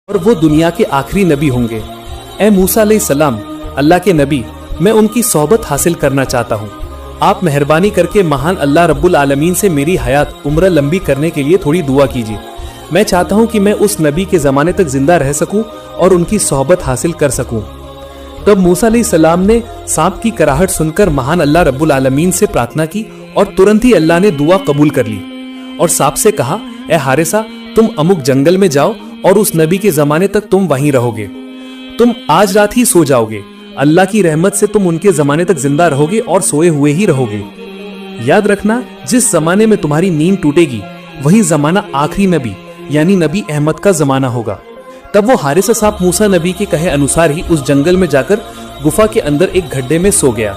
और वो दुनिया के आखिरी नबी होंगे। ए मूसा अलैहिस्सलाम, अल्लाह के नबी, मैं उनकी सोहबत हासिल करना चाहता हूँ। आप मेहरबानी करके महान अल्लाह रब्बुल आलमीन से मेरी हयात उम्र लंबी करने के लिए थोड़ी दुआ कीजिए। मैं चाहता हूँ कि मैं उस नबी के ज़माने तक जिंदा रह सकूँ और उनकी सोहबत हासिल कर सकूँ। तब मूसा अलैहिस्सलाम ने सांप की कराहट सुनकर महान अल्लाह रब्बुल आलमीन से प्रार्थना की और तुरंत ही अल्लाह ने दुआ कबूल कर ली और सांप से कहा, ए हारिसा, तुम अमुक जंगल में जाओ और उस नबी के ज़माने तक तुम वहीं रहोगे। तुम आज रात ही सो जाओगे। अल्लाह की रहमत से तुम उनके ज़माने तक जिंदा रहोगे और सोए हुए ही रहोगे। याद रखना, जिस ज़माने में तुम्हारी नींद टूटेगी वही ज़माना आखिरी नबी यानी नबी अहमद का ज़माना होगा। तब वो हारिसा सांप मूसा नबी के कहे अनुसार ही उस जंगल में जाकर गुफा के अंदर एक गड्ढे में सो गया।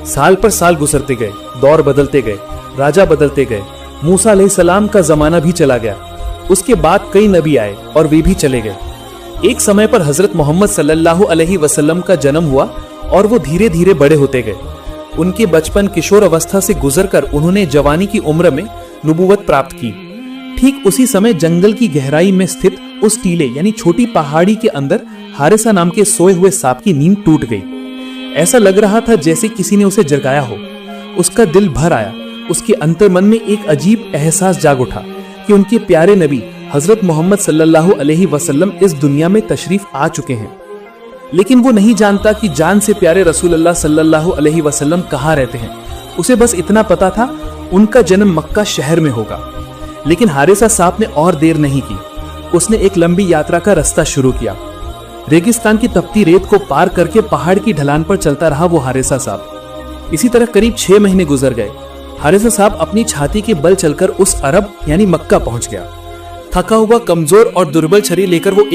साल पर साल गुजरते गए, दौर बदलते गए, राजा बदलते गए। मूसा अलैहिस्सलाम का जमाना भी चला गया। उसके बाद कई नबी आए और वे भी चले गए। एक समय पर हजरत मोहम्मद सल्लल्लाहु अलैहि वसल्लम का जन्म हुआ और वो धीरे धीरे बड़े होते गए। उनके बचपन किशोर अवस्था से गुजरकर उन्होंने जवानी की उम्र में नबूवत प्राप्त की। ठीक उसी समय जंगल की गहराई में स्थित उस टीले यानी छोटी पहाड़ी के अंदर हारिसा नाम के सोए हुए सांप की नींद टूट गई। ऐसा लग रहा था जैसे किसी ने उसे जगाया हो। उसका दिल भर आया। उसके अंतर्मन में एक अजीब एहसास जाग उठा कि उनके प्यारे नबी हजरत मोहम्मद सल्लल्लाहु अलैहि वसल्लम इस दुनिया में तशरीफ आ चुके हैं। लेकिन वो नहीं जानता कि जान से प्यारे रसूलुल्लाह सल्लल्लाहु अलैहि वसल्लम कहाँ रहते हैं। उसे बस इतना पता था उनका जन्म मक्का शहर में होगा। लेकिन हारिसा सांप ने और देर नहीं की। उसने एक लंबी यात्रा का रास्ता शुरू किया। रेगिस्तान की तपती रेत को पार करके पहाड़ की ढलान पर चलता रहा वो हारिसा सांप। इसी तरह करीब 6 महीने गुजर गए। हारिसा सांप अपनी छाती के बल चलकर उस अरब यानी मक्का पहुंच गया। थका हुआ, कमजोर और दुर्बल शरीर लेकर वो एक